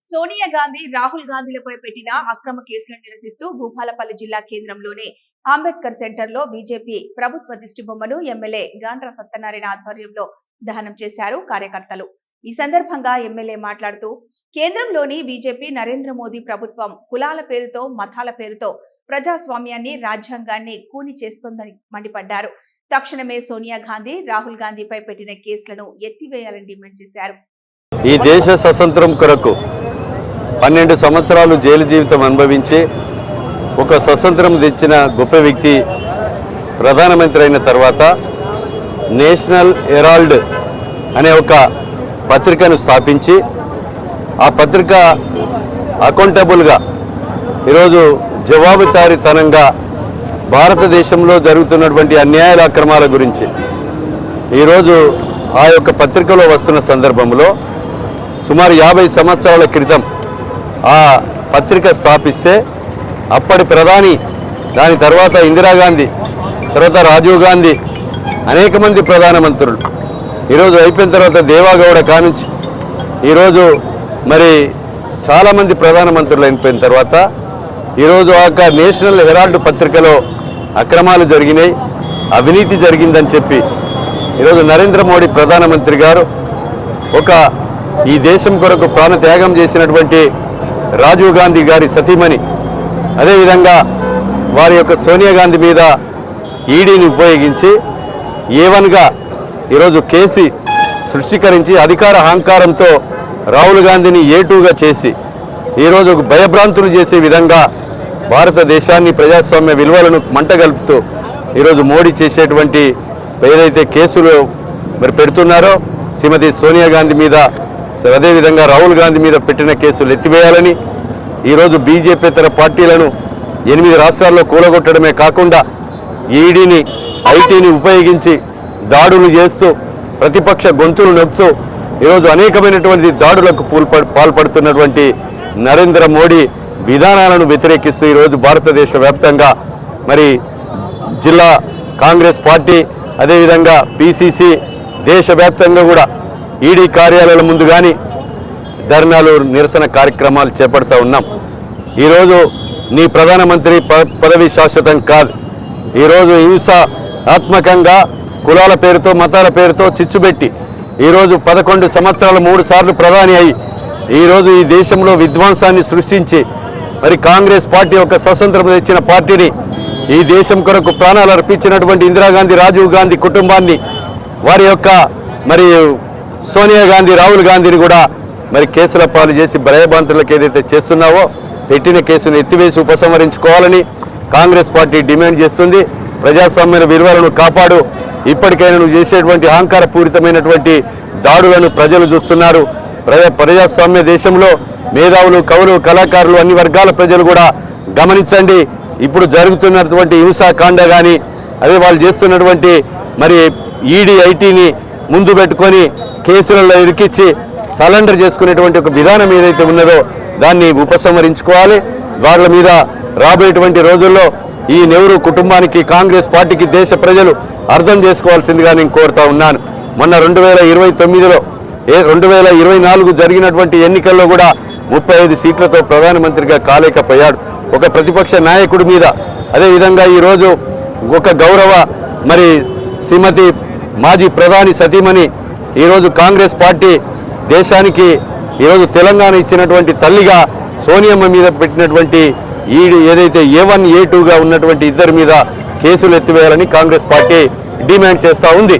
సోనియా గాంధీ రాహుల్ గాంధీలపై పెట్టిన అక్రమ కేసులను నిరసిస్తూ భూపాలపల్లి జిల్లా కేంద్రంలోని అంబేద్కర్ సెంటర్ లో బీజేపీ ప్రభుత్వ దిష్టిబొమ్మను ఎమ్మెల్యే గాండ్ర సత్యనారాయణ ఆధ్వర్యంలో దహనం చేశారు కార్యకర్తలు. ఈ సందర్భంగా ఎమ్మెల్యే మాట్లాడుతూ కేంద్రంలోని బీజేపీ నరేంద్ర మోదీ ప్రభుత్వం కులాల పేరుతో మతాల పేరుతో ప్రజాస్వామ్యాన్ని రాజ్యాంగాన్ని కూని చేస్తోందని మండిపడ్డారు. తక్షణమే సోనియా గాంధీ రాహుల్ గాంధీపై పెట్టిన కేసులను ఎత్తివేయాలని డిమాండ్ చేశారు. ఈ దేశ స్వతంత్రం కొరకు 12 సంవత్సరాలు జైలు జీవితం అనుభవించి ఒక స్వతంత్రం తెచ్చిన గొప్ప వ్యక్తి ప్రధానమంత్రి అయిన తర్వాత నేషనల్ హెరాల్డ్ అనే ఒక పత్రికను స్థాపించి ఆ పత్రిక అకౌంటబుల్గా ఈరోజు జవాబుదారీతనంగా భారతదేశంలో జరుగుతున్నటువంటి అన్యాయాల అక్రమాల గురించి ఈరోజు ఆ యొక్క పత్రికలో వస్తున్న సందర్భంలో సుమారు 50 సంవత్సరాల క్రితం ఆ పత్రిక స్థాపిస్తే అప్పటి ప్రధాని, దాని తర్వాత ఇందిరాగాంధీ, తర్వాత రాజీవ్ గాంధీ, అనేక మంది ప్రధానమంత్రులు ఈరోజు అయిపోయిన తర్వాత దేవాగౌడ కానుంచి ఈరోజు మరి చాలామంది ప్రధానమంత్రులు అయిపోయిన తర్వాత ఈరోజు ఆ నేషనల్ హెరాల్డ్ పత్రికలో అక్రమాలు జరిగినాయి, అవినీతి జరిగిందని చెప్పి ఈరోజు నరేంద్ర మోడీ ప్రధానమంత్రి గారు ఈ దేశం కొరకు ప్రాణత్యాగం చేసినటువంటి రాజీవ్ గాంధీ గారి సతీమణి, అదేవిధంగా వారి యొక్క సోనియా గాంధీ మీద ఈడీని ఉపయోగించి A1గా ఈరోజు కేసు సృష్టికరించి అధికార అహంకారంతో రాహుల్ గాంధీని A2గా చేసి ఈరోజు భయభ్రాంతులు చేసే విధంగా భారతదేశాన్ని ప్రజాస్వామ్య విలువలను మంటగలుపుతూ ఈరోజు మోడీ చేసేటువంటి ఏదైతే కేసులు మరి పెడుతున్నారో శ్రీమతి సోనియా గాంధీ మీద, అదేవిధంగా రాహుల్ గాంధీ మీద పెట్టిన కేసులు ఎత్తివేయాలని ఈరోజు బీజేపీతర పార్టీలను 8 రాష్ట్రాల్లో కూలగొట్టడమే కాకుండా ఈడీని, ఐటీని ఉపయోగించి దాడులు చేస్తూ ప్రతిపక్ష గొంతులు నొక్కుతూ ఈరోజు అనేకమైనటువంటి దాడులకు పాల్పడుతున్నటువంటి నరేంద్ర మోడీ విధానాలను వ్యతిరేకిస్తూ ఈరోజు భారతదేశ వ్యాప్తంగా మరి జిల్లా కాంగ్రెస్ పార్టీ, అదేవిధంగా PCC దేశవ్యాప్తంగా కూడా ఈడీ కార్యాలయాల ముందు కానీ ధర్నాలు, నిరసన కార్యక్రమాలు చేపడుతూ ఉన్నాం. ఈరోజు నీ ప్రధానమంత్రి పదవి శాశ్వతం కాదు. ఈరోజు హింసాత్మకంగా కులాల పేరుతో మతాల పేరుతో చిచ్చుబెట్టి ఈరోజు 11 సంవత్సరాలు 3 సార్లు ప్రధాని అయి ఈరోజు ఈ దేశంలో విధ్వంసాన్ని సృష్టించి మరి కాంగ్రెస్ పార్టీ ఒక స్వతంత్రం తెచ్చిన పార్టీని, ఈ దేశం కొరకు ప్రాణాలు అర్పించినటువంటి ఇందిరాగాంధీ, రాజీవ్ గాంధీ కుటుంబాన్ని, వారి యొక్క మరి సోనియా గాంధీ, రాహుల్ గాంధీని కూడా మరి కేసుల పాలు చేసి భయభ్రాంతులకు ఏదైతే చేస్తున్నావో పెట్టిన కేసును ఎత్తివేసి ఉపసంహరించుకోవాలని కాంగ్రెస్ పార్టీ డిమాండ్ చేస్తుంది. ప్రజాస్వామ్య విలువలను కాపాడు. ఇప్పటికైనా నువ్వు చేసేటువంటి అహంకారపూరితమైనటువంటి దాడులను ప్రజలు చూస్తున్నారు. ప్రజాస్వామ్య దేశంలో మేధావులు, కవులు, కళాకారులు, అన్ని వర్గాల ప్రజలు కూడా గమనించండి. ఇప్పుడు జరుగుతున్నటువంటి హింసాకాండ కానీ, అదే వాళ్ళు చేస్తున్నటువంటి మరి ఈడీ, ఐటీని ముందు పెట్టుకొని కేసులలో ఇరికిచ్చి సరెండర్ చేసుకునేటువంటి ఒక విధానం ఏదైతే ఉన్నదో దాన్ని ఉపసంహరించుకోవాలి. వాళ్ళ మీద రాబోయేటువంటి రోజుల్లో ఈ నెహ్రూ కుటుంబానికి, కాంగ్రెస్ పార్టీకి దేశ ప్రజలు అర్థం చేసుకోవాల్సిందిగా నేను కోరుతా ఉన్నాను. మొన్న 2029లో 2024 జరిగినటువంటి ఎన్నికల్లో కూడా 35 సీట్లతో ప్రధానమంత్రిగా కాలేకపోయాడు. ఒక ప్రతిపక్ష నాయకుడి మీద, అదేవిధంగా ఈరోజు ఒక గౌరవ మరి శ్రీమతి మాజీ ప్రధాని సతీమణి ఈరోజు కాంగ్రెస్ పార్టీ దేశానికి ఈరోజు తెలంగాణ ఇచ్చినటువంటి తల్లిగా సోనియమ్మ మీద పెట్టినటువంటి ఈడీ ఏదైతే A1, A2గా ఉన్నటువంటి ఇద్దరి మీద కేసులు ఎత్తివేయాలని కాంగ్రెస్ పార్టీ డిమాండ్ చేస్తూ ఉంది.